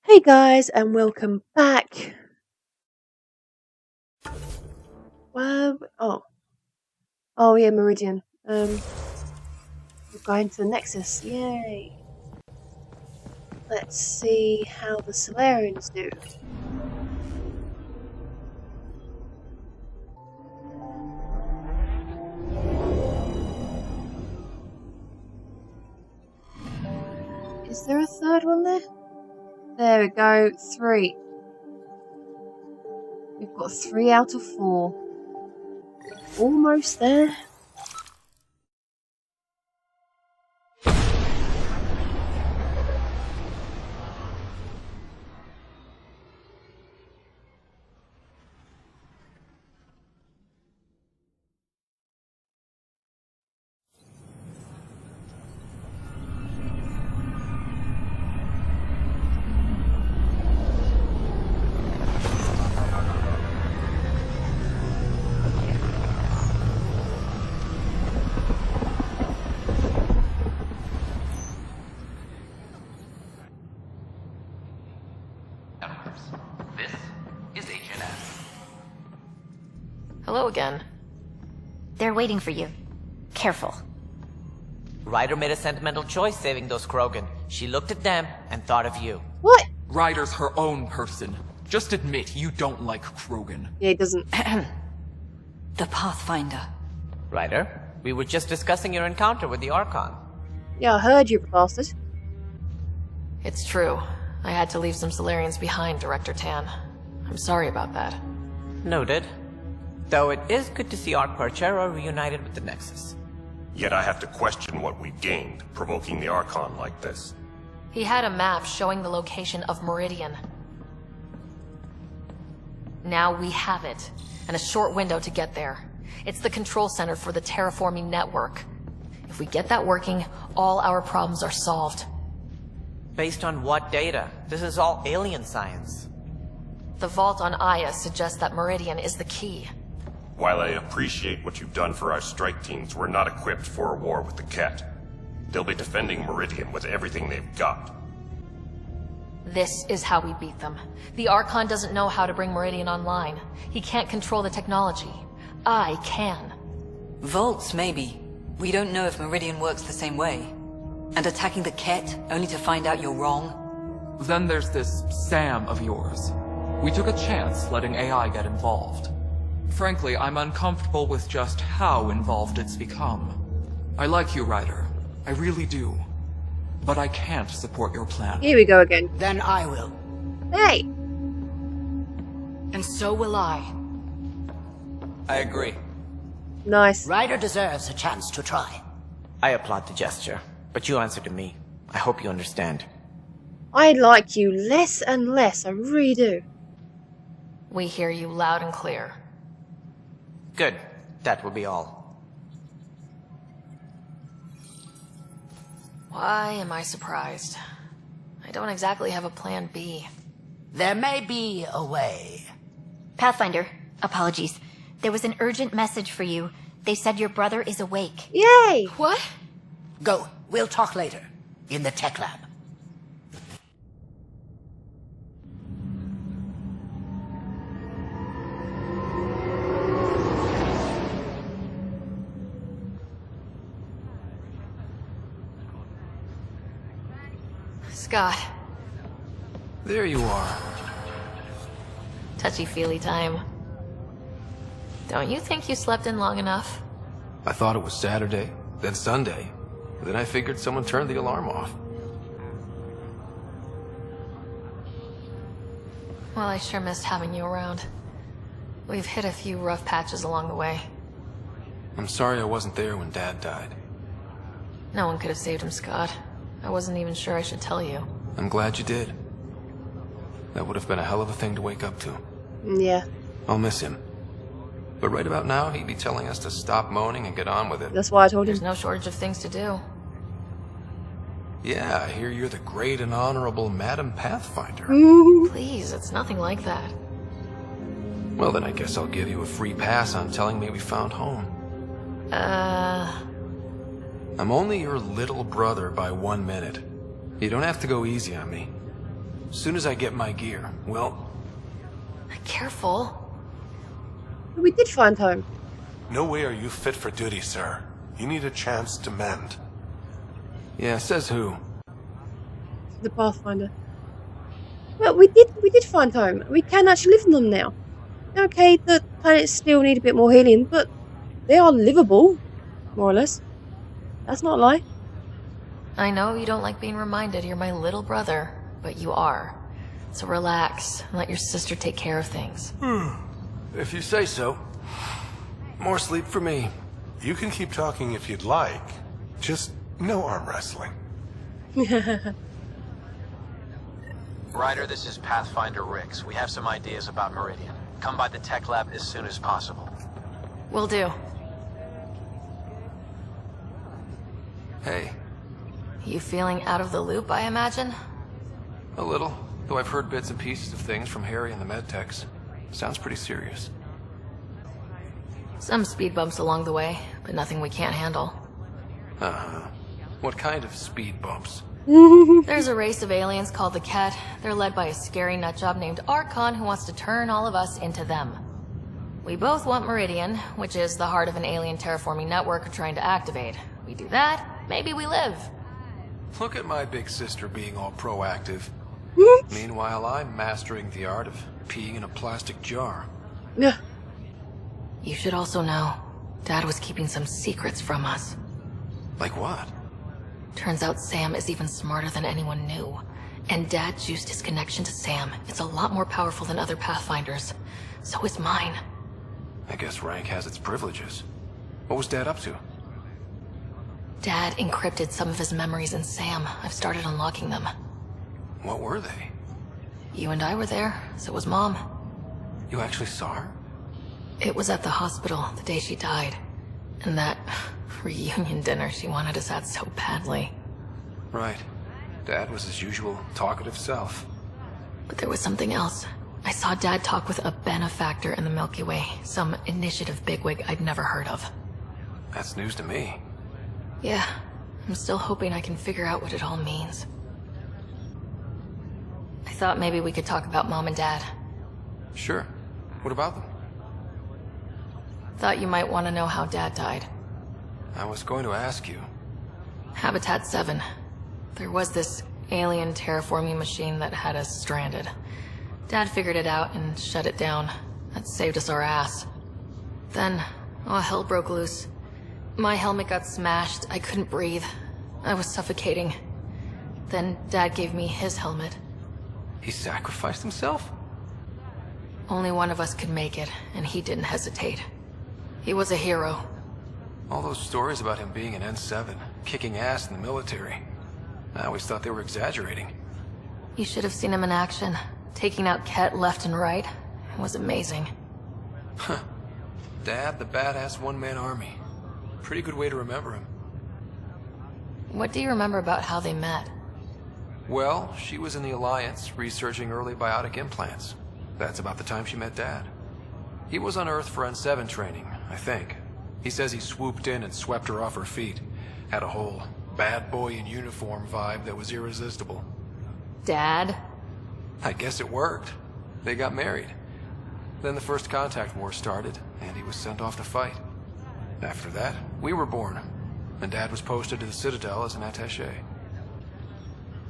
Hey guys, and welcome back. Oh, yeah, Meridian. We're going to the Nexus. Yay! Let's see how the Solarians do. Is there a third one there? There we go. 3. We've got 3 out of 4. Almost there. This is HNS. Hello again. They're waiting for you. Careful. Ryder made a sentimental choice saving those Krogan. She looked at them and thought of you. What? Ryder's her own person. Just admit you don't like Krogan. Yeah, it doesn't. The Pathfinder. Ryder, we were just discussing your encounter with the Archon. Yeah, I heard you, bastard. It's true. I had to leave some Solarians behind, Director Tan. I'm sorry about that. Noted. Though it is good to see Arc Parchera reunited with the Nexus. Yet I have to question what we've gained, provoking the Archon like this. He had a map showing the location of Meridian. Now we have it, and a short window to get there. It's the control center for the terraforming network. If we get that working, all our problems are solved. Based on what data? This is all alien science. The vault on Aya suggests that Meridian is the key. While I appreciate what you've done for our strike teams, we're not equipped for a war with the Ket. They'll be defending Meridian with everything they've got. This is how we beat them. The Archon doesn't know how to bring Meridian online. He can't control the technology. I can. Vaults, maybe. We don't know if Meridian works the same way. And attacking the Ket, only to find out you're wrong? Then there's this Sam of yours. We took a chance letting AI get involved. Frankly, I'm uncomfortable with just how involved it's become. I like you, Ryder. I really do. But I can't support your plan. Here we go again. Then I will. Hey! And so will I. I agree. Nice. Ryder deserves a chance to try. I applaud the gesture, but you answer to me. I hope you understand. I like you less and less, I really do. We hear you loud and clear. Good. That will be all. Why am I surprised? I don't exactly have a plan B. There may be a way. Pathfinder, apologies. There was an urgent message for you. They said your brother is awake. Yay! What? Go. We'll talk later. In the tech lab. Scott. There you are. Touchy-feely time. Don't you think you slept in long enough? I thought it was Saturday, then Sunday. Then I figured someone turned the alarm off. Well, I sure missed having you around. We've hit a few rough patches along the way. I'm sorry I wasn't there when Dad died. No one could have saved him, Scott. I wasn't even sure I should tell you. I'm glad you did. That would have been a hell of a thing to wake up to. Yeah, I'll miss him. But right about now, he'd be telling us to stop moaning and get on with it. that's why I told him. There's no shortage of things to do. Yeah, I hear you're the great and honorable Madam Pathfinder. Please, it's nothing like that. Well, then I guess I'll give you a free pass on telling me we found home. I'm only your little brother by 1 minute. You don't have to go easy on me. As soon as I get my gear, well, Careful. We did find home. No way are you fit for duty, sir. You need a chance to mend. yeah, says who? The Pathfinder. Well, we did find home. We can actually live in them now. Okay, the planets still need a bit more healing, but they are livable, more or less. That's not a lie. I know you don't like being reminded you're my little brother, but you are. So relax and let your sister take care of things. If you say so. More sleep for me. You can keep talking if you'd like. Just no arm wrestling. Ryder, this is Pathfinder Rix. We have some ideas about Meridian. Come by the tech lab as soon as possible. Will do. Hey, You feeling out of the loop, I imagine? a little. Though I've heard bits and pieces of things from Harry and the medtechs. Sounds pretty serious. Some speed bumps along the way, but nothing we can't handle. Uh-huh. What kind of speed bumps? There's a race of aliens called the Ket. They're led by a scary nutjob named Archon who wants to turn all of us into them. We both want Meridian, which is the heart of an alien terraforming network we're trying to activate. We do that, maybe we live. Look at my big sister being all proactive. Meanwhile, I'm mastering the art of peeing in a plastic jar. Yeah. You should also know, Dad was keeping some secrets from us. Like what? Turns out Sam is even smarter than anyone knew. And Dad juiced his connection to Sam. It's a lot more powerful than other Pathfinders. So is mine. I guess rank has its privileges. What was Dad up to? Dad encrypted some of his memories in Sam. I've started unlocking them. What were they? You and I were there, so was Mom. You actually saw her? It was at the hospital the day she died. And that reunion dinner she wanted us at so badly. Right. Dad was his usual talkative self. But there was something else. I saw Dad talk with a benefactor in the Milky Way, some initiative bigwig I'd never heard of. That's news to me. Yeah, I'm still hoping I can figure out what it all means. I thought maybe we could talk about Mom and Dad. Sure. What about them? Thought you might want to know how Dad died. I was going to ask you. Habitat 7. There was this alien terraforming machine that had us stranded. Dad figured it out and shut it down. That saved us our ass. Then, hell broke loose. My helmet got smashed. I couldn't breathe. I was suffocating. Then Dad gave me his helmet. He sacrificed himself? Only one of us could make it, and he didn't hesitate. He was a hero. All those stories about him being an N7, kicking ass in the military. I always thought they were exaggerating. You should have seen him in action. Taking out Ket left and right. It was amazing. Huh. Dad, the badass one-man army. Pretty good way to remember him. What do you remember about how they met? Well, she was in the Alliance, researching early biotic implants. That's about the time she met Dad. He was on Earth for N7 training, I think. He says he swooped in and swept her off her feet. Had a whole bad boy in uniform vibe that was irresistible. Dad? I guess it worked. They got married. Then the First Contact War started, and he was sent off to fight. After that, we were born, and Dad was posted to the Citadel as an attaché.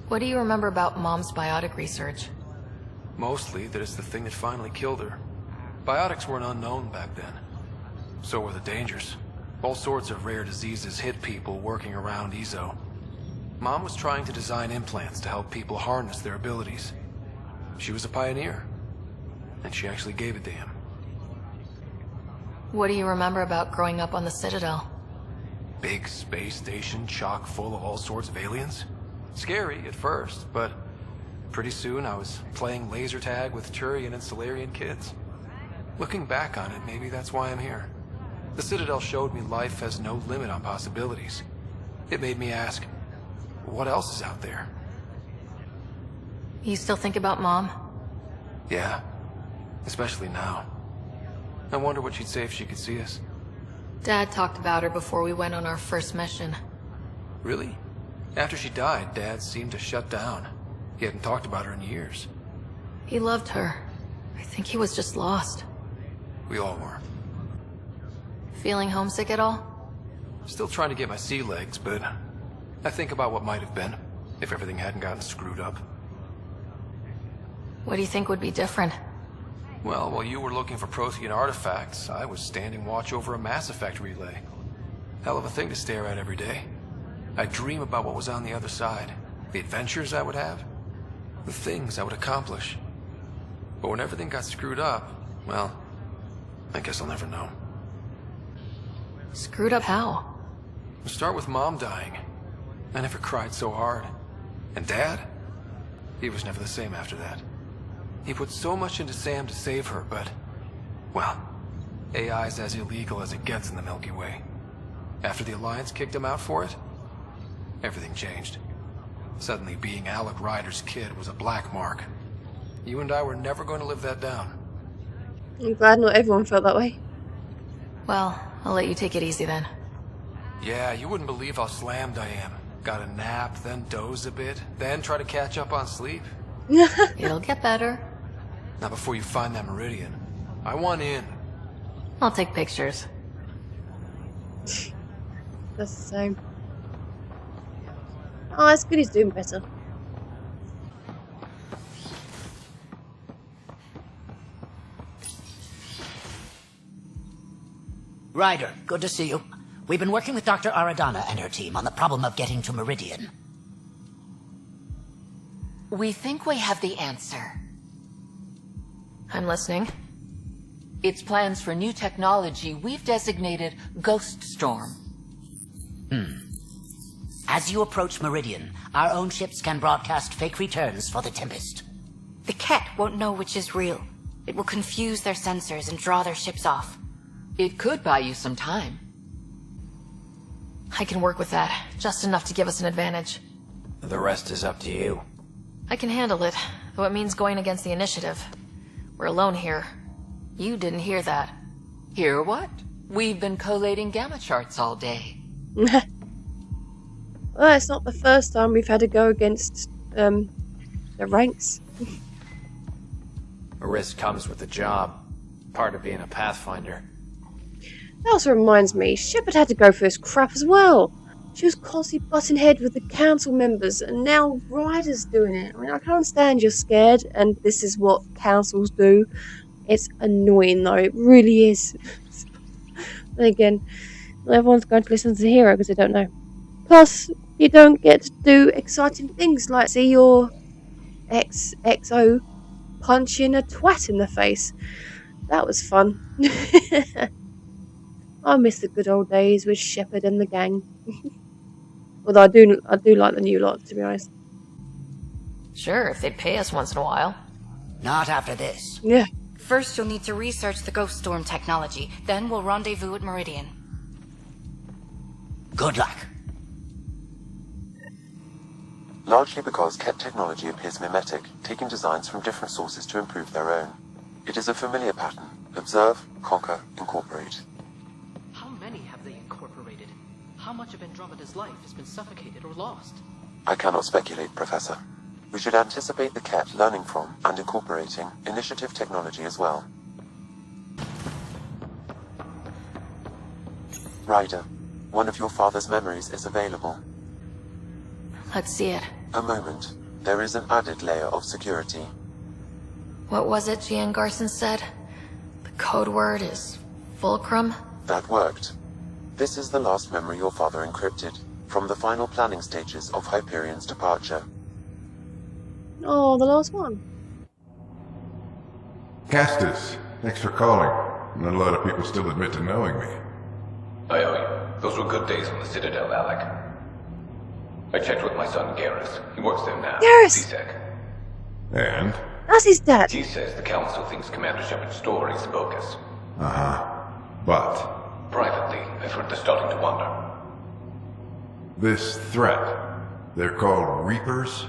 What do you remember about Mom's biotic research? Mostly that it's the thing that finally killed her. Biotics were an unknown back then. So were the dangers. All sorts of rare diseases hit people working around EZO. Mom was trying to design implants to help people harness their abilities. She was a pioneer, and she actually gave it to him. What do you remember about growing up on the Citadel? Big space station chock full of all sorts of aliens. Scary at first, but pretty soon I was playing laser tag with Turian and Solarian kids. Looking back on it, maybe that's why I'm here. The Citadel showed me life has no limit on possibilities. It made me ask, what else is out there? You still think about Mom? Yeah, especially now. I wonder what she'd say if she could see us. Dad talked about her before we went on our first mission. Really? After she died, Dad seemed to shut down. He hadn't talked about her in years. He loved her. I think he was just lost. We all were. Feeling homesick at all? Still trying to get my sea legs, but I think about what might have been if everything hadn't gotten screwed up. What do you think would be different? Well, while you were looking for Prothean artifacts, I was standing watch over a Mass Effect relay. Hell of a thing to stare at every day. I dream about what was on the other side, the adventures I would have, the things I would accomplish. But when everything got screwed up, well, I guess I'll never know. Screwed up how? Start with Mom dying. I never cried so hard. And Dad? He was never the same after that. He put so much into Sam to save her, but... well, AI's as illegal as it gets in the Milky Way. After the Alliance kicked him out for it, everything changed. Suddenly being Alec Ryder's kid was a black mark. You and I were never going to live that down. I'm glad not everyone felt that way. Well, I'll let you take it easy then. Yeah, you wouldn't believe how slammed I am. Got a nap, then doze a bit, then try to catch up on sleep. It'll get better. Not before you find that Meridian. I want in. I'll take pictures. That's the same. Oh, it's good he's doing better. Ryder, good to see you. We've been working with Dr. Aradana and her team on the problem of getting to Meridian. We think we have the answer. I'm listening. It's plans for new technology we've designated Ghost Storm. As you approach Meridian, our own ships can broadcast fake returns for the Tempest. The Ket won't know which is real. It will confuse their sensors and draw their ships off. It could buy you some time. I can work with that. Just enough to give us an advantage. The rest is up to you. I can handle it, though it means going against the initiative. We're alone here. You didn't hear that. Hear what? We've been collating gamma charts all day. Well, it's not the first time we've had to go against the ranks. A risk comes with the job. Part of being a Pathfinder. That also reminds me, Shepard had to go through this crap as well. She was constantly butting head with the council members, and now Ryder's doing it. I mean, I can understand you're scared, and this is what councils do. It's annoying, though. It really is. And again, not everyone's going to listen to the hero because they don't know. Plus, you don't get to do exciting things like see your XO punching a twat in the face. That was fun. I miss the good old days with Shepard and the gang. Although I do like the new lot, to be honest. Sure, if they'd pay us once in a while. Not after this. Yeah. First, you'll need to research the Ghost Storm technology. Then we'll rendezvous at Meridian. Good luck. Largely because Ket technology appears mimetic, taking designs from different sources to improve their own. It is a familiar pattern. Observe, conquer, incorporate. How many have they incorporated? How much of Andromeda's life has been suffocated or lost? I cannot speculate, Professor. We should anticipate the Ket learning from and incorporating initiative technology as well. Ryder, one of your father's memories is available. Let's see it. A moment. There is an added layer of security. What was it Gian Garson said? The code word is Fulcrum? That worked. This is the last memory your father encrypted, from the final planning stages of Hyperion's departure. Oh, the last one. Castus, thanks for calling. Not a lot of people still admit to knowing me. Aye, those were good days on the Citadel, Alec. I checked with my son Garrus. He works there now. Garrus! CSEC. And? That's his dad. He says the Council thinks Commander Shepard's story is bogus. Uh-huh. But? Privately, I've heard they're starting to wonder. This threat, they're called Reapers?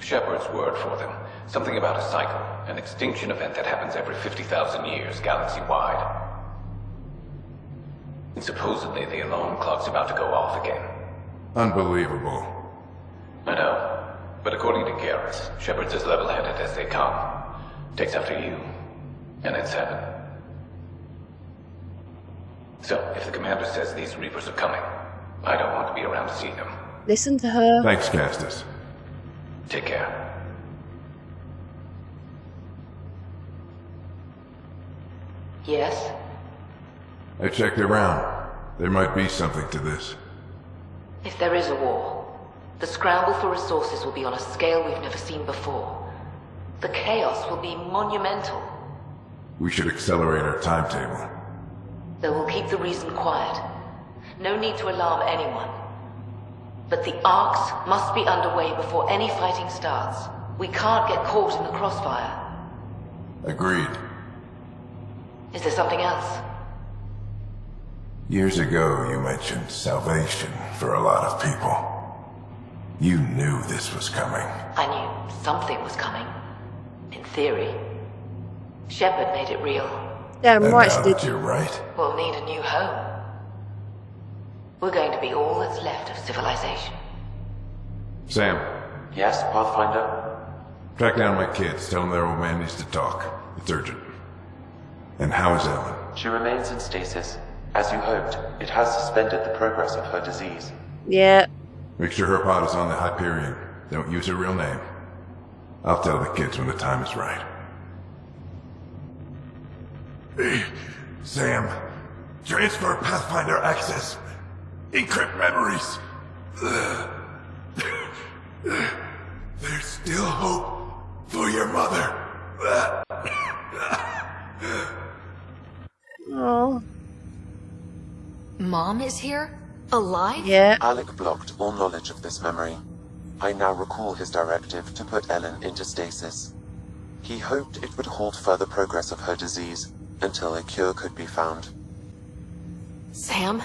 Shepard's word for them. Something about a cycle, an extinction event that happens every 50,000 years, galaxy-wide. And supposedly the alarm clock's about to go off again. Unbelievable. I know. But according to Garrus, Shepard's as level-headed as they come. Takes after you, and it's heaven. So, if the commander says these Reapers are coming, I don't want to be around to see them. Listen to her. Thanks, Castus. Take care. Yes? I checked around. There might be something to this. If there is a war, the scramble for resources will be on a scale we've never seen before. The chaos will be monumental. We should accelerate our timetable. Though we'll keep the reason quiet. No need to alarm anyone. But the arcs must be underway before any fighting starts. We can't get caught in the crossfire. Agreed. Is there something else? Years ago, you mentioned salvation for a lot of people. You knew this was coming. I knew something was coming. In theory. Shepard made it real. Damn And right now she did. that you're right. We'll need a new home. We're going to be all that's left of civilization. Sam, Yes, Pathfinder? track down my kids. Tell them their old man needs to talk. It's urgent. And how is Ellen? She remains in stasis. As you hoped, it has suspended the progress of her disease. Yeah. Make sure her pod is on the Hyperion. Don't use her real name. I'll tell the kids when the time is right. Hey, Sam. Transfer Pathfinder access. Encrypt memories. There's still hope for your mother. Oh. Mom is here? Alive? Yeah. Alec blocked all knowledge of this memory. I now recall his directive to put Ellen into stasis. He hoped it would halt further progress of her disease until a cure could be found. Sam,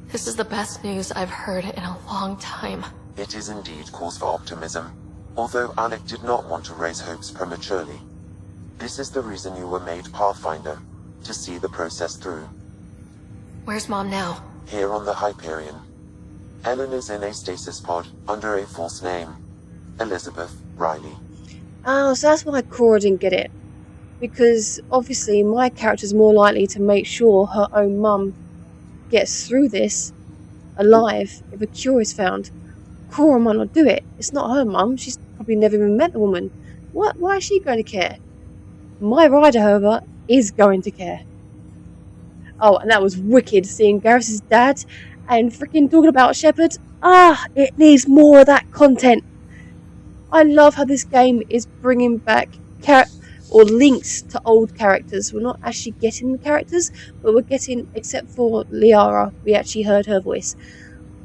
this is the best news I've heard in a long time. It is indeed cause for optimism, although Alec did not want to raise hopes prematurely. This is the reason you were made Pathfinder, to see the process through. Where's Mom now? Here on the Hyperion. Ellen is in a stasis pod under a false name. Elizabeth Riley. Oh, so that's why Cora didn't get it. Because obviously my character's more likely to make sure her own mum gets through this alive if a cure is found. Cora might not do it. It's not her mum. She's probably never even met the woman. Why is she going to care? My rider, however, is going to care. Oh, and that was wicked seeing Garrus's dad and freaking talking about Shepard. Ah, it needs more of that content. I love how this game is bringing back links to old characters. We're not actually getting the characters, but we're getting, except for Liara, we actually heard her voice.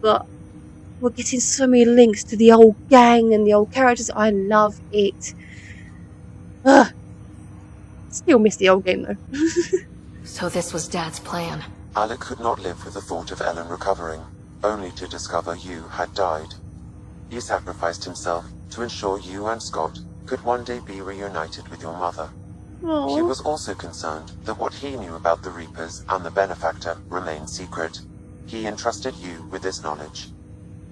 But we're getting so many links to the old gang and the old characters. I love it. Ugh. Still miss the old game though. So this was Dad's plan. Alec could not live with the thought of Ellen recovering, only to discover you had died. He sacrificed himself to ensure you and Scott could one day be reunited with your mother. Aww. He was also concerned that what he knew about the Reapers and the Benefactor remained secret. He entrusted you with this knowledge.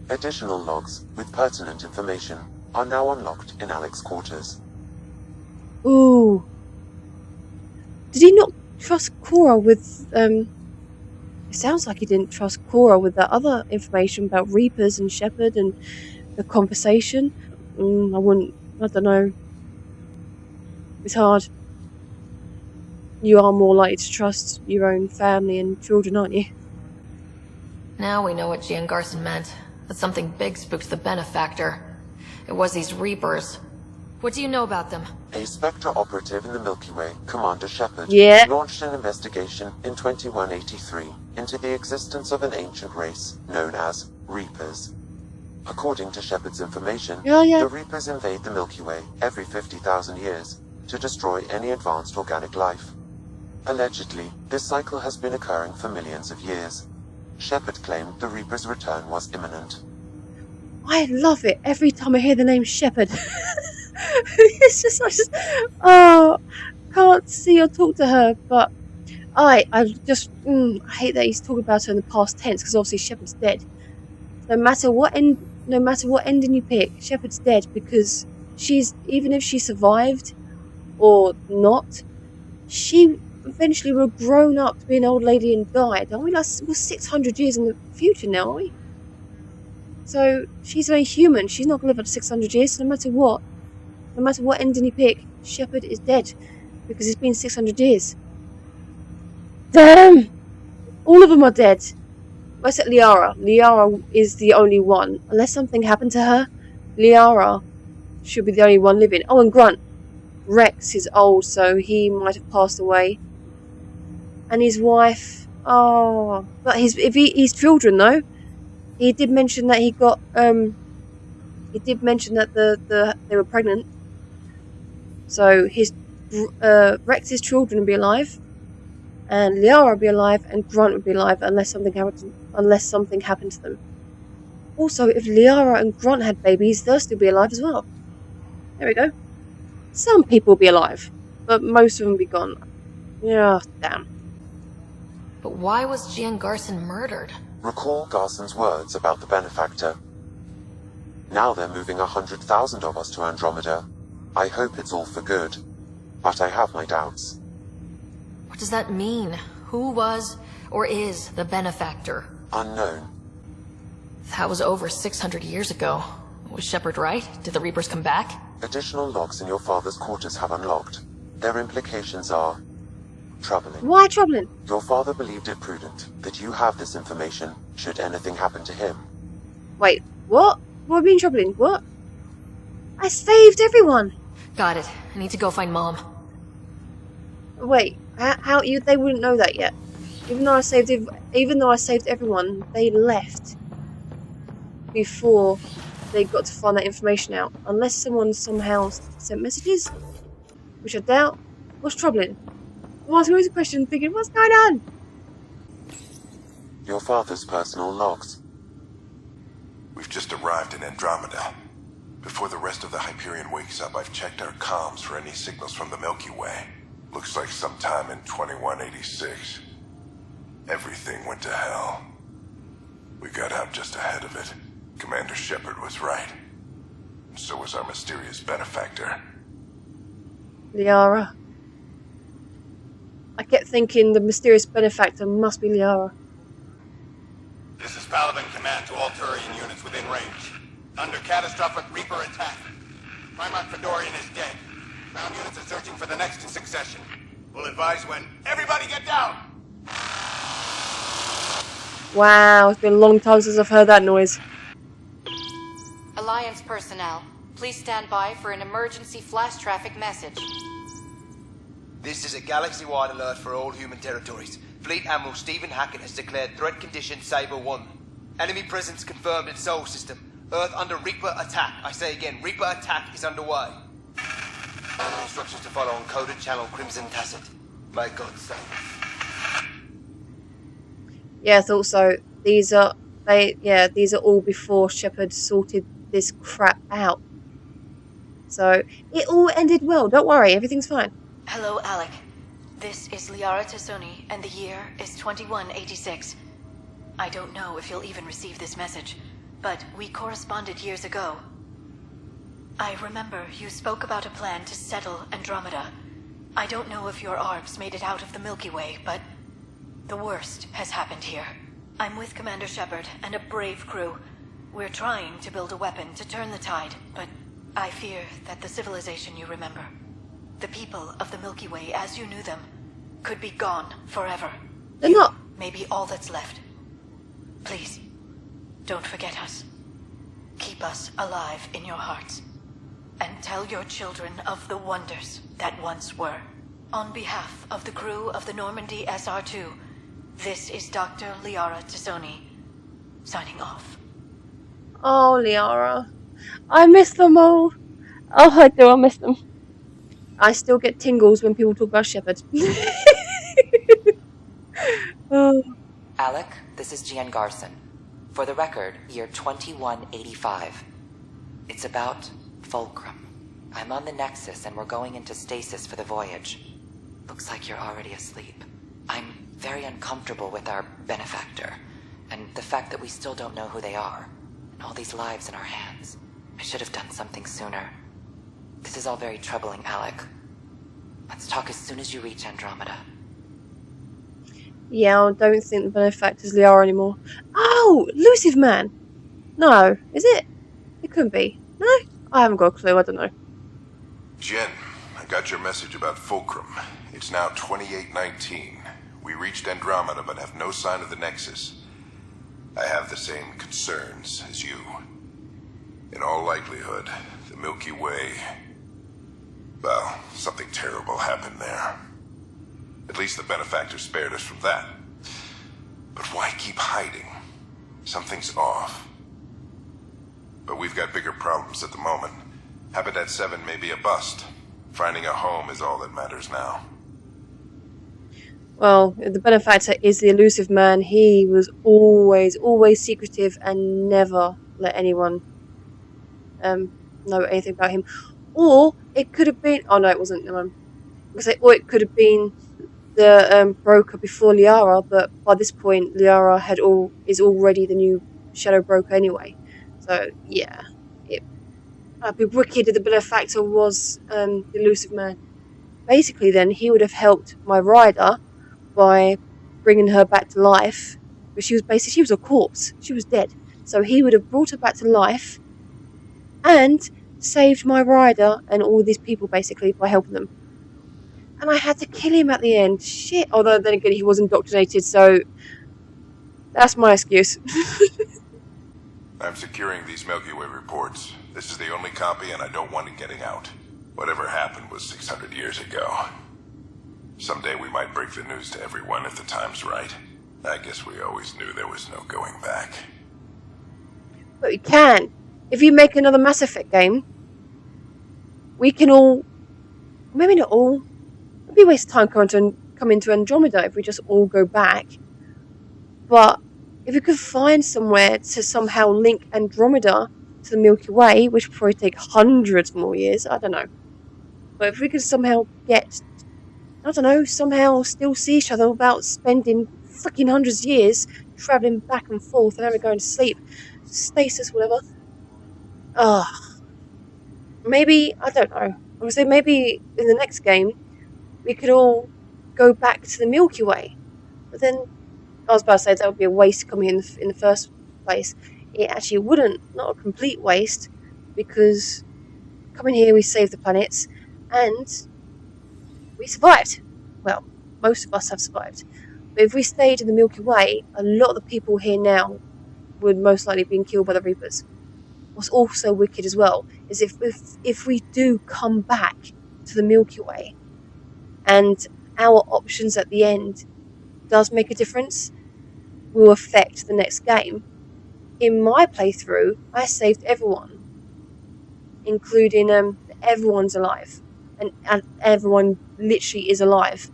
Additional logs with pertinent information are now unlocked in Alec's quarters. Ooh. Did he not trust Cora with, it sounds like he didn't trust Cora with that other information about Reapers and Shepard and the conversation. I don't know. It's hard. You are more likely to trust your own family and children, aren't you? Now we know what Jean Garson meant. That something big spooked the Benefactor. It was these Reapers. What do you know about them? A Spectre operative in the Milky Way, Commander Shepard, launched an investigation in 2183 into the existence of an ancient race known as Reapers. According to Shepard's information, the Reapers invade the Milky Way every 50,000 years to destroy any advanced organic life. Allegedly, this cycle has been occurring for millions of years. Shepard claimed the Reapers' return was imminent. I love it every time I hear the name Shepard. I can't see or talk to her, but I hate that he's talking about her in the past tense, because obviously Shepard's dead. No matter what no matter what ending you pick, Shepard's dead because even if she survived or not, she eventually will have grown up to be an old lady and died. Aren't we? Like, we're 600 years in the future now, aren't we? So she's very human. She's not going to live up to 600 years. So no matter what ending you pick, Shepard is dead because it's been 600 years. Damn! All of them are dead. Except Liara. Liara is the only one. Unless something happened to her, Liara should be the only one living. Oh, and Grunt. Rex is old, so he might have passed away. And his wife. Oh, but his children though. He did mention that he got. He did mention that they were pregnant. So Rex's children would be alive, and Liara would be alive, and Grunt would be alive unless something happened to them. Also, if Liara and Grunt had babies, they'll still be alive as well. There we go. Some people will be alive, but most of them will be gone. Yeah, damn. But why was Gian Garson murdered? Recall Garson's words about the benefactor. Now they're moving 100,000 of us to Andromeda. I hope it's all for good, but I have my doubts. What does that mean? Who was or is the benefactor? Unknown. That was over 600 years ago. Was Shepard right? Did the Reapers come back? Additional logs in your father's quarters have unlocked. Their implications are troubling. Why troubling? Your father believed it prudent that you have this information should anything happen to him. Wait, what? What do you mean troubling? What? I saved everyone! Got it. I need to go find Mom. Wait, how they wouldn't know that yet? Even though I saved everyone, they left before they got to find that information out. Unless someone somehow sent messages, which I doubt. What's troubling? I'm asking always a question, thinking, what's going on? Your father's personal logs. We've just arrived in Andromeda. Before the rest of the Hyperion wakes up, I've checked our comms for any signals from the Milky Way. Looks like sometime in 2186. Everything went to hell. We got out just ahead of it. Commander Shepard was right. So was our mysterious benefactor. Liara. I kept thinking the mysterious benefactor must be Liara. This is Paladin Command to all Turian units within range. Under catastrophic Reaper attack. Primarch Fedorian is dead. Ground units are searching for the next in succession. We'll advise when. Everybody get down! Wow, it's been a long time since I've heard that noise. Alliance personnel, please stand by for an emergency flash traffic message. This is a galaxy-wide alert for all human territories. Fleet Admiral Stephen Hackett has declared threat condition Saber 1. Enemy presence confirmed in Sol System. Earth under Reaper attack. I say again, Reaper attack is underway. Instructions to follow on coded channel Crimson Tacit. May God save us. Yeah, I thought so. These are all before Shepard sorted this crap out. So it all ended well. Don't worry, everything's fine. Hello, Alec. This is Liara Tassoni, and the year is 2186. I don't know if you'll even receive this message, but we corresponded years ago. I remember you spoke about a plan to settle Andromeda. I don't know if your arcs made it out of the Milky Way, but the worst has happened here. I'm with Commander Shepard and a brave crew. We're trying to build a weapon to turn the tide, but I fear that the civilization you remember, the people of the Milky Way as you knew them, could be gone forever. They're not. Maybe all that's left. Please, don't forget us. Keep us alive in your hearts. And tell your children of the wonders that once were. On behalf of the crew of the Normandy SR-2, this is Dr. Liara Tassoni, signing off. Oh, Liara. I miss them all. Oh, I do, I miss them. I still get tingles when people talk about Shepard. Oh. Alec, this is Gian Garson. For the record, year 2185. It's about Fulcrum. I'm on the Nexus and we're going into stasis for the voyage. Looks like you're already asleep. I'm very uncomfortable with our benefactor, and the fact that we still don't know who they are. And all these lives in our hands. I should have done something sooner. This is all very troubling, Alec. Let's talk as soon as you reach Andromeda. Yeah, I don't think the benefactor's Liara anymore. Oh, Elusive Man! No, is it? It couldn't be. No? I haven't got a clue, I don't know. Jen, I got your message about Fulcrum. It's now 2819. We reached Andromeda but have no sign of the Nexus. I have the same concerns as you. In all likelihood, the Milky Way... Well, something terrible happened there. At least the benefactor spared us from that. But why keep hiding? Something's off. But we've got bigger problems at the moment. Habitat 7 may be a bust. Finding a home is all that matters now. Well, the benefactor is the Elusive Man. He was always secretive and never let anyone know anything about him. Or it could have been... Oh no, it wasn't. Or it could have been the broker before Liara, but by this point Liara is already the new shadow broker anyway. So yeah, I'd be wicked if the benefactor was the Elusive Man. Basically, then he would have helped my rider by bringing her back to life. But she was a corpse. She was dead. So he would have brought her back to life and saved my rider and all these people basically by helping them. And I had to kill him at the end. Shit. Although then again he was indoctrinated, so that's my excuse. I'm securing these Milky Way reports. This is the only copy and I don't want it getting out. Whatever happened was 600 years ago. Someday we might break the news to everyone if the time's right. I guess we always knew there was no going back. But we can. If you make another Mass Effect game, we can all... Maybe not all. It'd be a waste of time coming to Andromeda if we just all go back. But if we could find somewhere to somehow link Andromeda to the Milky Way, which would probably take hundreds more years, I don't know. But if we could somehow get... I don't know, somehow still see each other without spending freaking hundreds of years travelling back and forth and never going to sleep. Stasis, whatever. Maybe, I don't know. I would say maybe in the next game we could all go back to the Milky Way. But then, I was about to say that would be a waste coming in the first place. It actually wouldn't. Not a complete waste, because coming here we saved the planets and we survived. Well, most of us have survived. But if we stayed in the Milky Way, a lot of the people here now would most likely have been killed by the Reapers. What's also wicked as well is if we do come back to the Milky Way and our options at the end does make a difference, will affect the next game. In my playthrough, I saved everyone, including everyone's alive, and everyone literally is alive.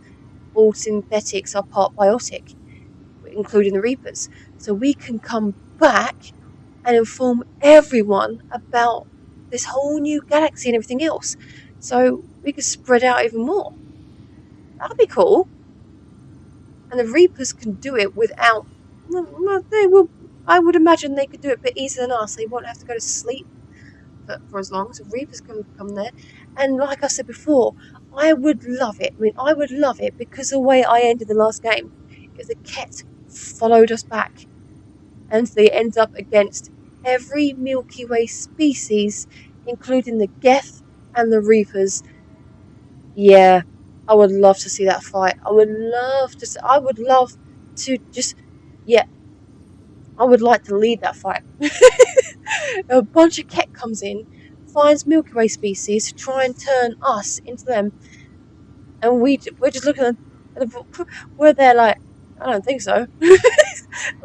All synthetics are part biotic, including the Reapers. So we can come back and inform everyone about this whole new galaxy and everything else. So we could spread out even more. That'd be cool. And the Reapers can do it without... Well, they will. I would imagine they could do it a bit easier than us. They won't have to go to sleep for as long. So Reapers can come there. And like I said before, I would love it. I would love it because the way I ended the last game, if the Ket followed us back and they end up against every Milky Way species, including the Geth and the Reapers. Yeah, I would love to see that fight. I would love to just... Yeah, I would like to lead that fight. A bunch of Ket comes in, finds Milky Way species to try and turn us into them, and we're just looking at them, we're there like, I don't think so.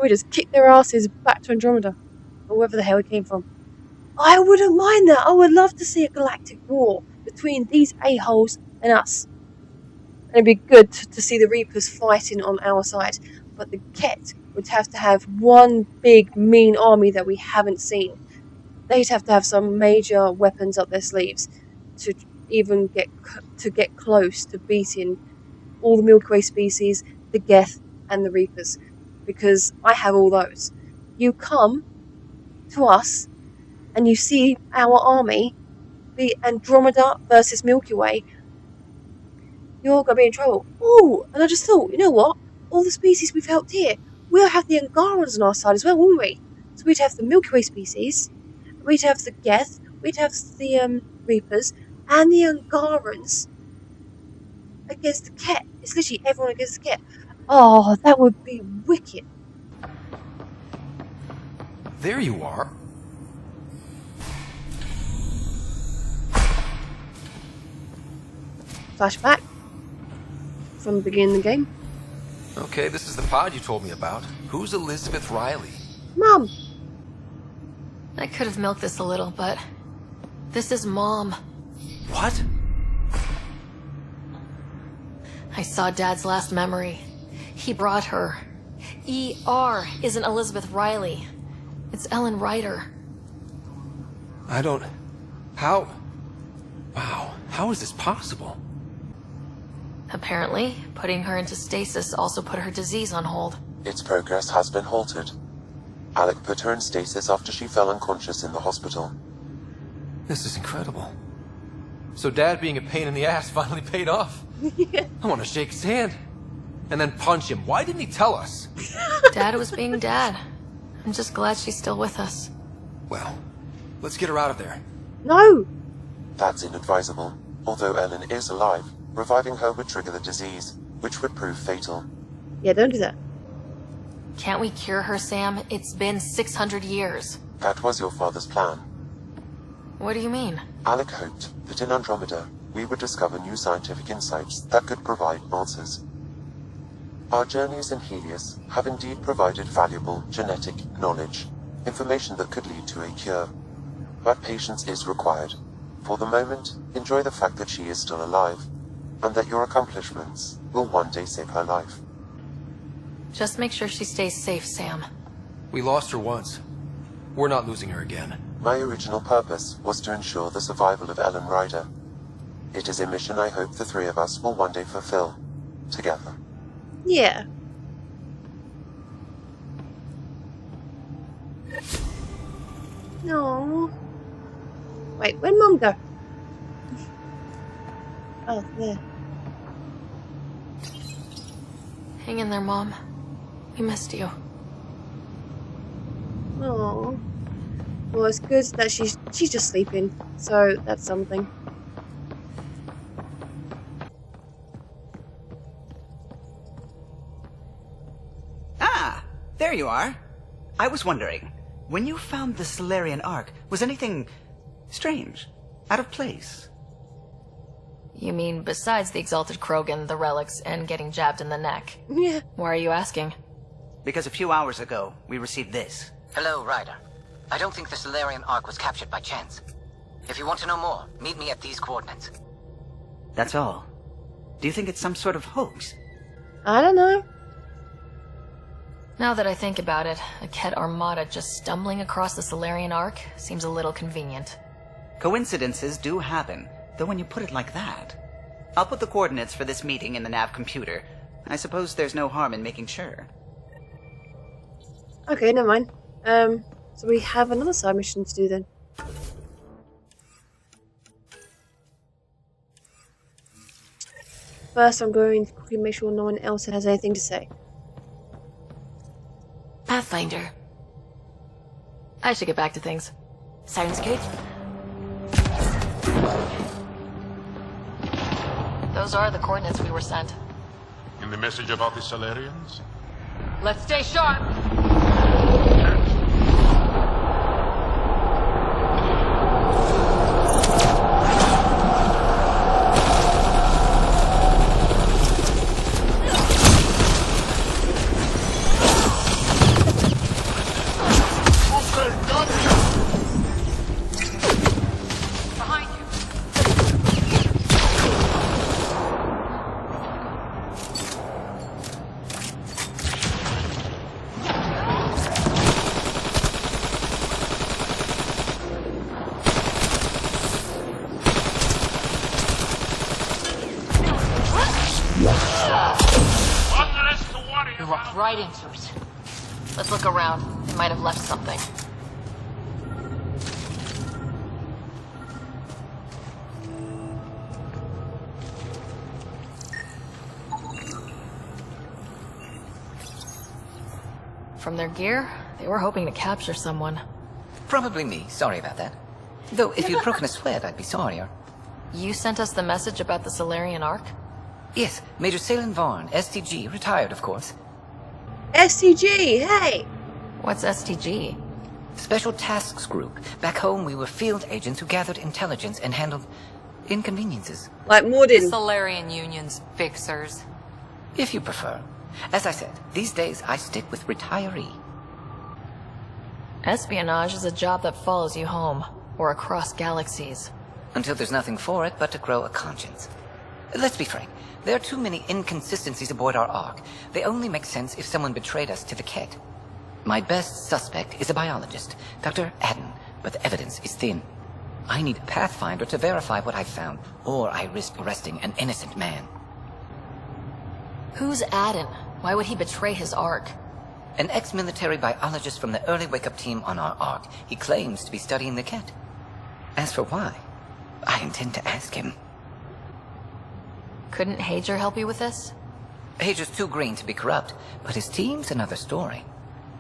We just kick their asses back to Andromeda, or wherever the hell we came from. I wouldn't mind that. I would love to see a galactic war between these a-holes and us. And it'd be good to see the Reapers fighting on our side, but the Ket would have to have one big mean army that we haven't seen. They'd have to have some major weapons up their sleeves to even get close to beating all the Milky Way species, the Geth, and the Reapers, because I have all those. You come to us, and you see our army be Andromeda versus Milky Way, you're gonna be in trouble. Oh, and I just thought, you know what? All the species we've helped here, we'll have the Angarans on our side as well, wouldn't we? So we'd have the Milky Way species, we'd have the Geth, we'd have the Reapers, and the Angarans against the Ket. It's literally everyone against the Ket. Oh, that would be wicked. There you are. Flashback from the beginning of the game. Okay, this is the pod you told me about. Who's Elizabeth Riley? Mom. I could have milked this a little, but this is Mom. What? I saw Dad's last memory. He brought her. ER isn't Elizabeth Riley. It's Ellen Ryder. I don't... How... Wow, how is this possible? Apparently, putting her into stasis also put her disease on hold. Its progress has been halted. Alec put her in stasis after she fell unconscious in the hospital. This is incredible. So Dad being a pain in the ass finally paid off. I want to shake his hand. And then punch him. Why didn't he tell us? Dad was being Dad. I'm just glad she's still with us. Well, let's get her out of there. No! That's inadvisable. Although Ellen is alive, reviving her would trigger the disease, which would prove fatal. Yeah, don't do that. Can't we cure her, Sam? It's been 600 years. That was your father's plan. What do you mean? Alec hoped that in Andromeda, we would discover new scientific insights that could provide answers. Our journeys in Helios have indeed provided valuable genetic knowledge, information that could lead to a cure. But patience is required. For the moment, enjoy the fact that she is still alive, and that your accomplishments will one day save her life. Just make sure she stays safe, Sam. We lost her once. We're not losing her again. My original purpose was to ensure the survival of Ellen Ryder. It is a mission I hope the three of us will one day fulfill, together. Yeah. No. Wait, where'd Mum go? Oh, there. Hang in there, Mom. We missed you. Oh. Well, it's good that she's just sleeping, so that's something. Ah, there you are. I was wondering, when you found the Solarian Ark, was anything strange, out of place? You mean besides the Exalted Krogan, the relics, and getting jabbed in the neck? Yeah. Why are you asking? Because a few hours ago, we received this. Hello, Ryder. I don't think the Solarian Ark was captured by chance. If you want to know more, meet me at these coordinates. That's all. Do you think it's some sort of hoax? I don't know. Now that I think about it, a Ket armada just stumbling across the Solarian Ark seems a little convenient. Coincidences do happen, though when you put it like that. I'll put the coordinates for this meeting in the nav computer. I suppose there's no harm in making sure. Okay, never mind. So we have another side mission to do then. First, I'm going to quickly make sure no one else has anything to say. Pathfinder. I should get back to things. Sounds good. Those are the coordinates we were sent. In the message about the Solarians? Let's stay sharp! Right into it. Let's look around. They might have left something. from their gear, they were hoping to capture someone. Probably me. Sorry about that. Though, if you'd broken a sweat, I'd be sorrier. You sent us the message about the Solarian Ark? Yes, Major Salin Vaughn, STG, retired, of course. STG, hey! What's STG? Special Tasks Group. Back home, we were field agents who gathered intelligence and handled inconveniences. Like Morden. Solarian Union's fixers. If you prefer. As I said, these days I stick with retiree. Espionage is a job that follows you home, or across galaxies. Until there's nothing for it but to grow a conscience. Let's be frank, there are too many inconsistencies aboard our Ark. They only make sense if someone betrayed us to the Ket. My best suspect is a biologist, Dr. Adden, but the evidence is thin. I need a Pathfinder to verify what I've found, or I risk arresting an innocent man. Who's Adden? Why would he betray his Ark? An ex-military biologist from the early wake-up team on our Ark. He claims to be studying the Ket. As for why, I intend to ask him. Couldn't Hager help you with this? Hager's too green to be corrupt, but his team's another story.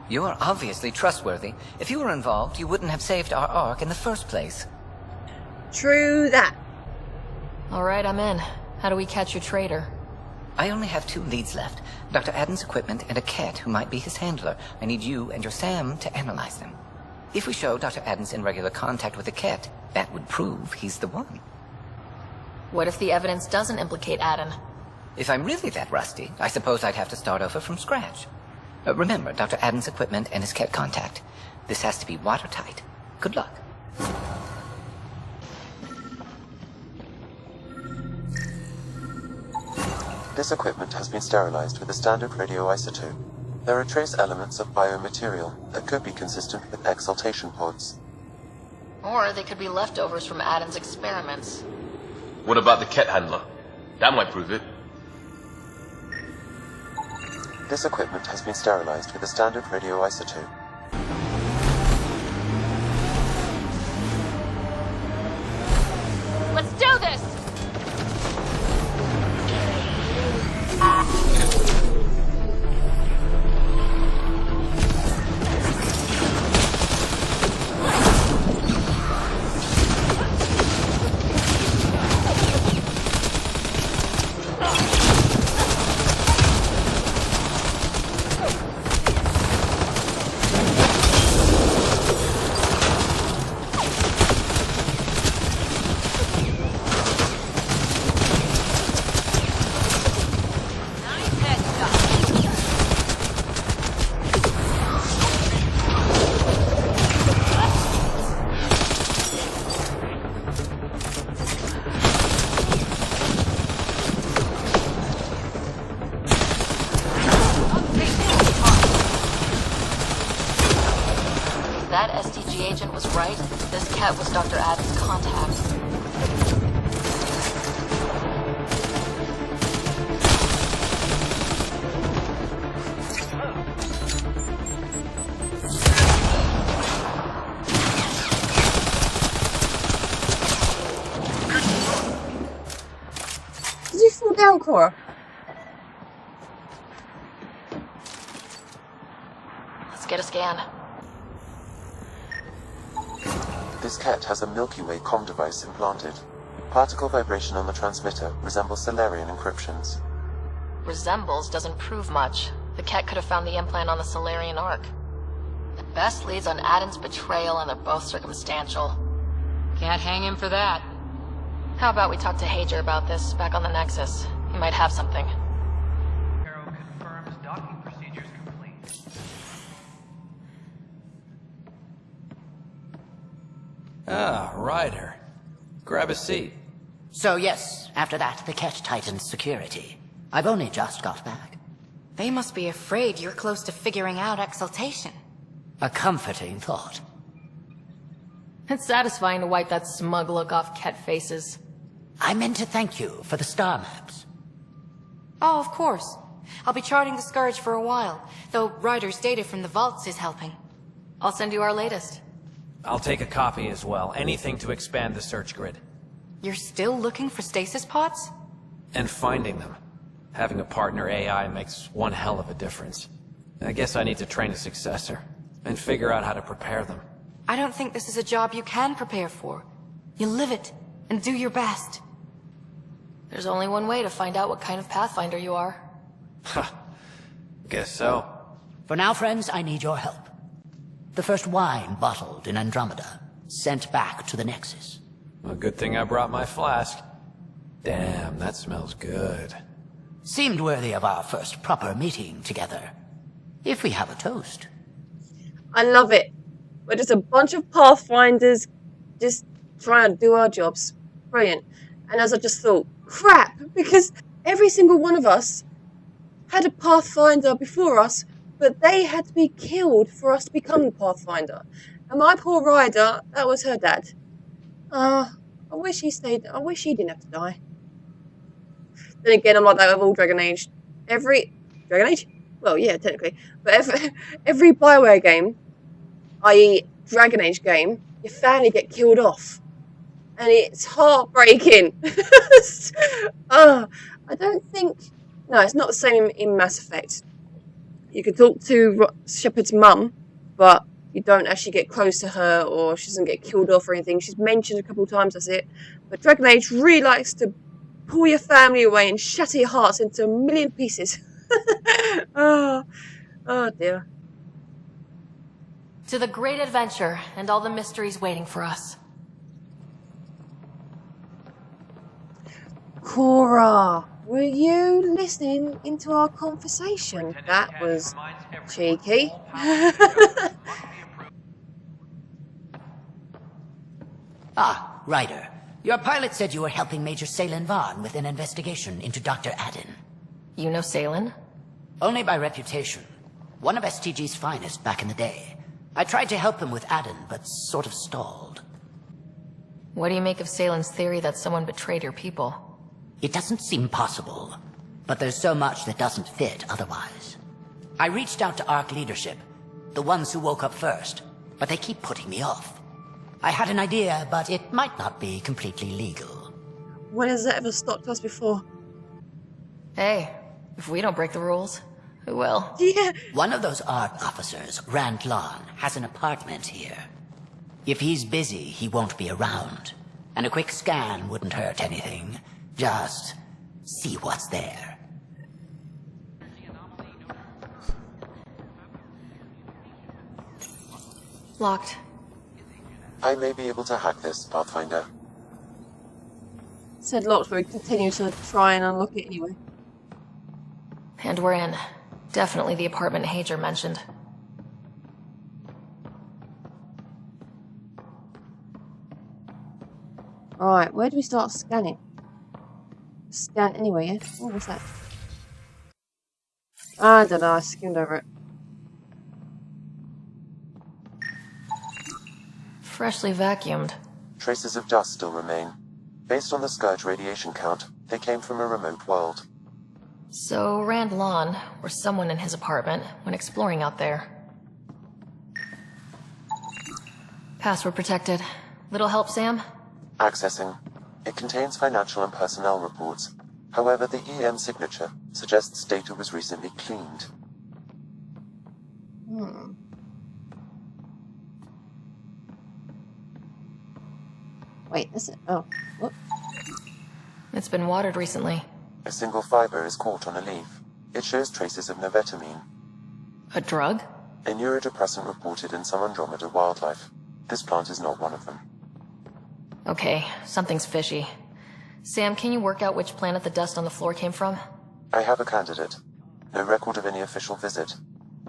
You're obviously trustworthy. If you were involved, you wouldn't have saved our Ark in the first place. True that. Alright, I'm in. How do we catch your traitor? I only have 2 leads left. Dr. Adden's equipment and a Ket who might be his handler. I need you and your Sam to analyze them. If we show Dr. Adden's in regular contact with the Ket, that would prove he's the one. What if the evidence doesn't implicate Adden? If I'm really that rusty, I suppose I'd have to start over from scratch. Remember, Dr. Adden's equipment and his Ket contact. This has to be watertight. Good luck. This equipment has been sterilized with a standard radioisotope. There are trace elements of biomaterial that could be consistent with exaltation pods. Or they could be leftovers from Adden's experiments. What about the Ket handler? That might prove it. This equipment has been sterilized with a standard radioisotope. Let's do this! That STG agent was right. This Ket was Dr. Adden's contact. Did you fall down, Cora? Let's get a scan. This Ket has a Milky Way comm device implanted. Particle vibration on the transmitter resembles Solarian encryptions. Resembles doesn't prove much. The Ket could have found the implant on the Solarian Ark. The best leads on Adden's betrayal, and they're both circumstantial. Can't hang him for that. How about we talk to Hager about this back on the Nexus? He might have something. Ah, Ryder. Grab a seat. So yes, after that, the Ket tightens security. I've only just got back. They must be afraid you're close to figuring out exaltation. A comforting thought. It's satisfying to wipe that smug look off Ket faces. I meant to thank you for the star maps. Oh, of course. I'll be charting the Scourge for a while, though Ryder's data from the vaults is helping. I'll send you our latest. I'll take a copy as well. Anything to expand the search grid. You're still looking for stasis pods? And finding them. Having a partner AI makes one hell of a difference. I guess I need to train a successor, and figure out how to prepare them. I don't think this is a job you can prepare for. You live it, and do your best. There's only one way to find out what kind of Pathfinder you are. Ha. Guess so. For now, friends, I need your help. The first wine bottled in Andromeda, sent back to the Nexus. A good thing I brought my flask. Damn, that smells good. Seemed worthy of our first proper meeting together. If we have a toast. I love it. We're just a bunch of Pathfinders just trying to do our jobs. Brilliant. And as I just thought, crap, because every single one of us had a Pathfinder before us, but they had to be killed for us to become the Pathfinder. And my poor Ryder, that was her dad. I wish he stayed. I wish he didn't have to die. Then again, I'm like that with all Dragon Age. Dragon Age? Well, yeah, technically. But every Bioware game, i.e. Dragon Age game, your family get killed off. And it's heartbreaking. I don't think... No, it's not the same in Mass Effect. You can talk to Shepard's mum, but you don't actually get close to her, or she doesn't get killed off or anything. She's mentioned a couple of times, that's it. But Dragon Age really likes to pull your family away and shatter your hearts into a million pieces. Oh dear. To the great adventure and all the mysteries waiting for us. Cora, were you listening into our conversation? That was cheeky. Ah, Ryder. Your pilot said you were helping Major Salen Vaughn with an investigation into Dr. Aden. You know Salen? Only by reputation. One of STG's finest back in the day. I tried to help him with Aden, but sort of stalled. What do you make of Salen's theory that someone betrayed your people? It doesn't seem possible, but there's so much that doesn't fit otherwise. I reached out to ARC leadership, the ones who woke up first, but they keep putting me off. I had an idea, but it might not be completely legal. When has that ever stopped us before? Hey, if we don't break the rules, who will? Yeah. One of those ARC officers, Rand Lon, has an apartment here. If he's busy, he won't be around. And a quick scan wouldn't hurt anything. Just see what's there. Locked. I may be able to hack this, Pathfinder. Said locked, but we continue to try and unlock it anyway. And we're in. Definitely the apartment Hager mentioned. Alright, where do we start scanning? Scan anyway, yeah? Oh, what's that? I don't know, I skimmed over it. Freshly vacuumed. Traces of dust still remain. Based on the Scourge radiation count, they came from a remote world. So Rand Lon, or someone in his apartment, went exploring out there. Password protected. Little help, Sam? Accessing. It contains financial and personnel reports. However, the EM signature suggests data was recently cleaned. Wait, is it? Oh, what? It's been watered recently. A single fiber is caught on a leaf. It shows traces of novetamine. A drug? A neurodepressant reported in some Andromeda wildlife. This plant is not one of them. Okay, something's fishy. Sam, can you work out which planet the dust on the floor came from? I have a candidate. No record of any official visit.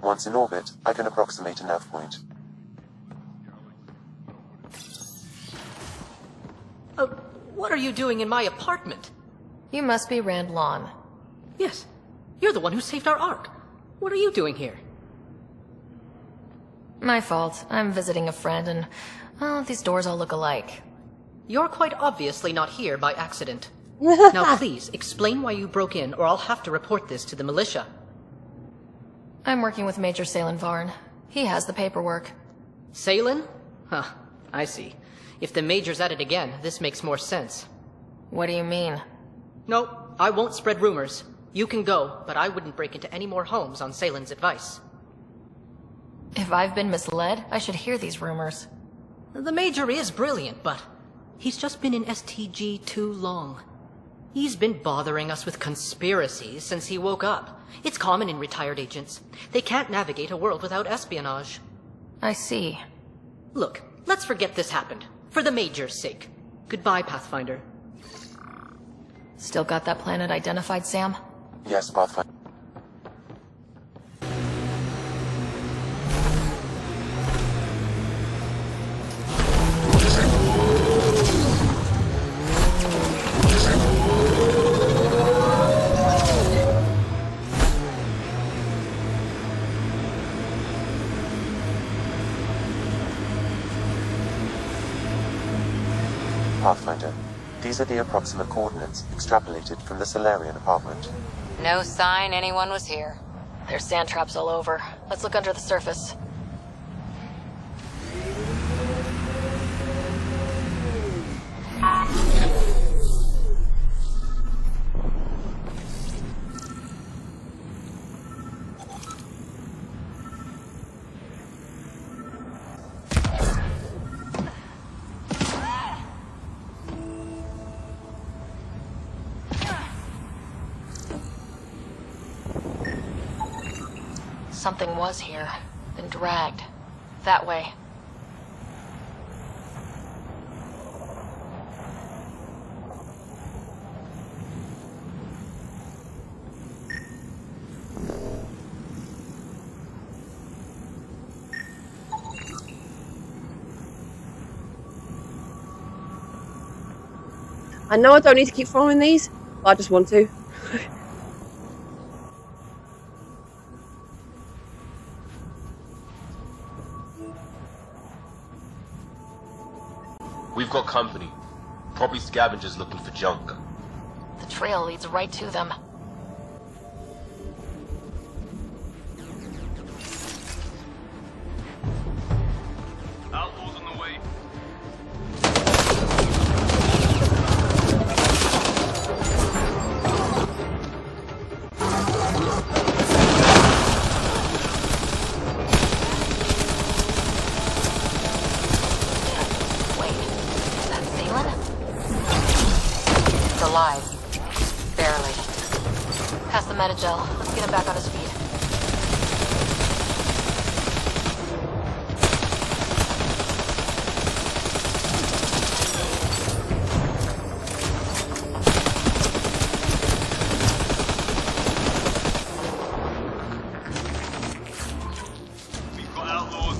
Once in orbit, I can approximate a nav point. What are you doing in my apartment? You must be Rand Lon. Yes. You're the one who saved our Ark. What are you doing here? My fault. I'm visiting a friend and, well, these doors all look alike. You're quite obviously not here by accident. Now please, explain why you broke in or I'll have to report this to the militia. I'm working with Major Salen Varn. He has the paperwork. Salen? Huh, I see. If the Major's at it again, this makes more sense. What do you mean? No, I won't spread rumors. You can go, but I wouldn't break into any more homes on Salen's advice. If I've been misled, I should hear these rumors. The Major is brilliant, but he's just been in STG too long. He's been bothering us with conspiracies since he woke up. It's common in retired agents. They can't navigate a world without espionage. I see. Look, let's forget this happened. For the Major's sake. Goodbye, Pathfinder. Still got that planet identified, Sam? Yes, Pathfinder. Pathfinder, these are the approximate coordinates extrapolated from the Solarian apartment. No sign anyone was here. There's sand traps all over. Let's look under the surface. Something was here, been dragged. That way. I know I don't need to keep following these, but I just want to. We've got company. Probably scavengers looking for junk. The trail leads right to them. Outlaws on the way. Alive. Barely. Pass the Metagel. Let's get him back on his feet. We've got outlaws.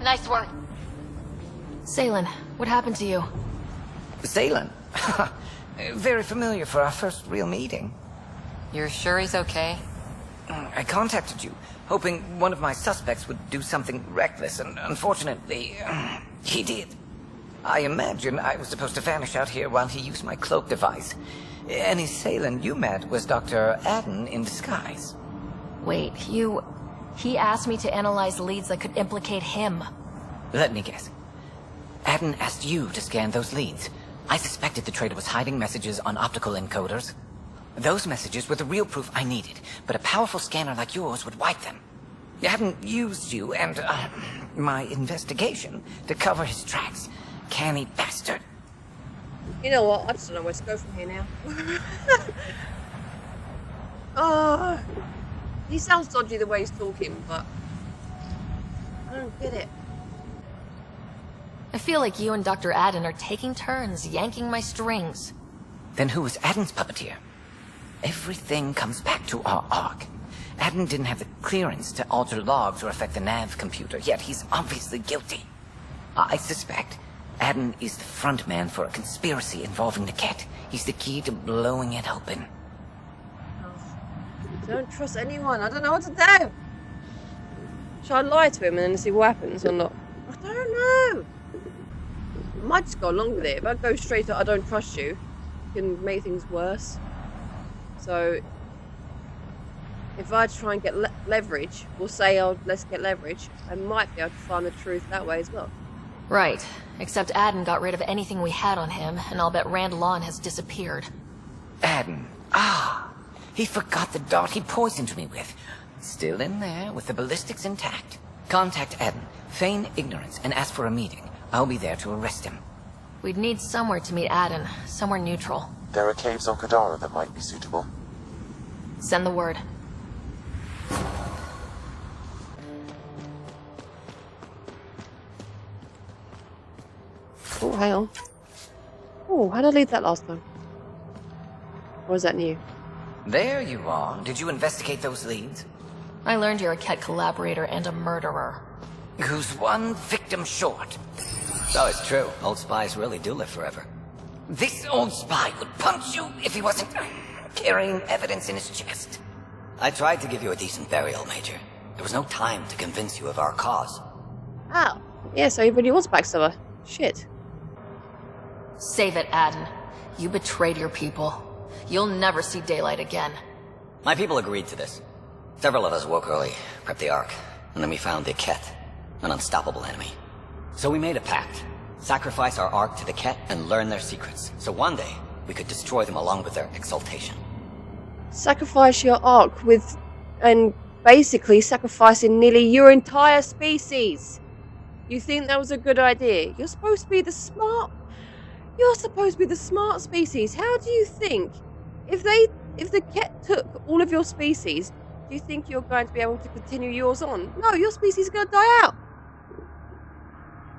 Nice work. Salen, what happened to you? Salen? Very familiar for our first real meeting. You're sure he's okay? I contacted you, hoping one of my suspects would do something reckless, and unfortunately, he did. I imagine I was supposed to vanish out here while he used my cloak device. Any Salen you met was Dr. Adden in disguise. Wait, He asked me to analyze leads that could implicate him. Let me guess. Adden asked you to scan those leads. I suspected the traitor was hiding messages on optical encoders. Those messages were the real proof I needed, but a powerful scanner like yours would wipe them. Adden used you and, my investigation to cover his tracks. Canny bastard. You know what? I just don't know where to go from here now. Oh, he sounds dodgy the way he's talking, but I don't get it. I feel like you and Dr. Adden are taking turns yanking my strings. Then who was Adden's puppeteer? Everything comes back to our arc. Adam didn't have the clearance to alter logs or affect the nav computer, yet he's obviously guilty. I suspect Adam is the front man for a conspiracy involving the cat. He's the key to blowing it open. I don't trust anyone. I don't know what to do. Should I lie to him and then see what happens or not? I don't know. I might just go along with it. If I go straight to I don't trust you, it can make things worse. So if I try and get leverage, we'll say, oh, let's get leverage, I might be able to find the truth that way as well. Right. Except Adam got rid of anything we had on him, and I'll bet Randallon has disappeared. Adam. Ah. He forgot the dart he poisoned me with. Still in there, with the ballistics intact. Contact Adam, feign ignorance, and ask for a meeting. I'll be there to arrest him. We'd need somewhere to meet Adam, somewhere neutral. There are caves on Kadara that might be suitable. Send the word. Oh, hang on. Oh, how did I leave that last time? Or is that new? There you are. Did you investigate those leads? I learned you're a Ket collaborator and a murderer. Who's one victim short? So it's true. Old spies really do live forever. This old spy would punch you if he wasn't carrying evidence in his chest. I tried to give you a decent burial, Major. There was no time to convince you of our cause. Oh. Yeah, so he really was backstabber. Shit. Save it, Adam. You betrayed your people. You'll never see daylight again. My people agreed to this. Several of us woke early, prepped the Ark, and then we found the Ket, an unstoppable enemy. So we made a pact. Sacrifice our Ark to the Ket and learn their secrets, so one day we could destroy them along with their exaltation. Sacrifice your Ark with... and basically sacrificing nearly your entire species. You think that was a good idea? You're supposed to be the smart... You're supposed to be the smart species. How do you think... If the Ket took all of your species, do you think you're going to be able to continue yours on? No, your species is going to die out.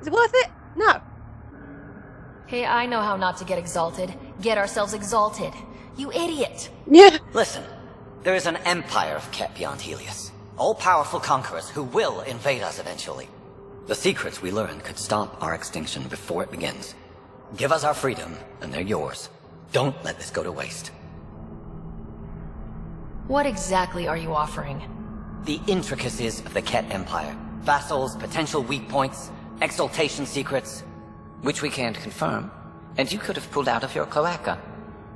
Is it worth it? No. Hey, I know how not to get exalted. Get ourselves exalted. You idiot. Yeah. Listen, there is an empire of Ket beyond Helios. All-powerful conquerors who will invade us eventually. The secrets we learned could stop our extinction before it begins. Give us our freedom, and they're yours. Don't let this go to waste. What exactly are you offering? The intricacies of the Ket Empire. Vassals, potential weak points, exaltation secrets. Which we can't confirm. And you could have pulled out of your cloaca.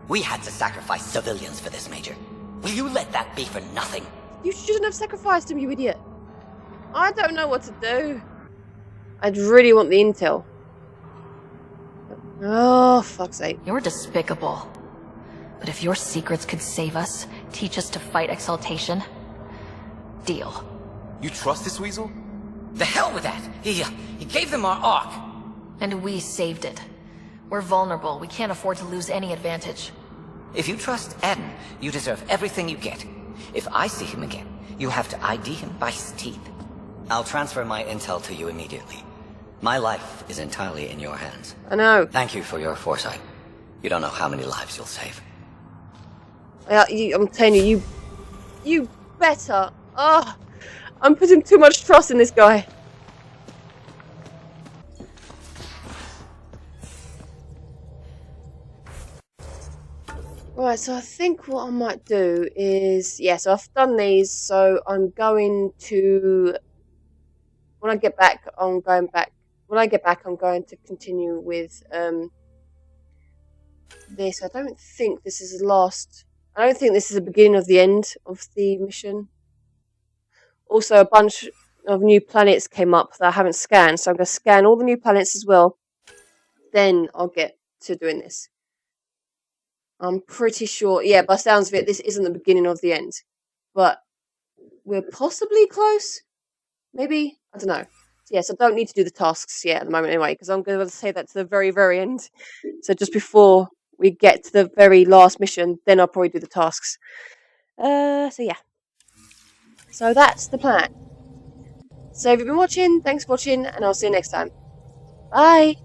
We had to sacrifice civilians for this, Major. Will you let that be for nothing? You shouldn't have sacrificed him, you idiot. I don't know what to do. I'd really want the intel. Oh, fuck's sake. You're despicable. But if your secrets could save us, teach us to fight exaltation, deal. You trust this weasel? The hell with that! He gave them our Ark! And we saved it. We're vulnerable. We can't afford to lose any advantage. If you trust Adam, you deserve everything you get. If I see him again, you'll have to ID him by his teeth. I'll transfer my intel to you immediately. My life is entirely in your hands. I know. Thank you for your foresight. You don't know how many lives you'll save. I'm telling you, you better. Oh, I'm putting too much trust in this guy. Right, so I think what I might do is, yeah, so I've done these, so I'm going to, when I get back, I'm going to continue with this. I don't think this is the last, I don't think this is the beginning of the end of the mission. Also, a bunch of new planets came up that I haven't scanned, so I'm going to scan all the new planets as well. Then I'll get to doing this. I'm pretty sure, yeah, by the sounds of it, this isn't the beginning of the end. But we're possibly close? Maybe? I don't know. Yes, I don't need to do the tasks yet at the moment anyway, because I'm going to say that to the very, very end. So just before we get to the very last mission, then I'll probably do the tasks. So yeah. So that's the plan. So if you've been watching, thanks for watching, and I'll see you next time. Bye!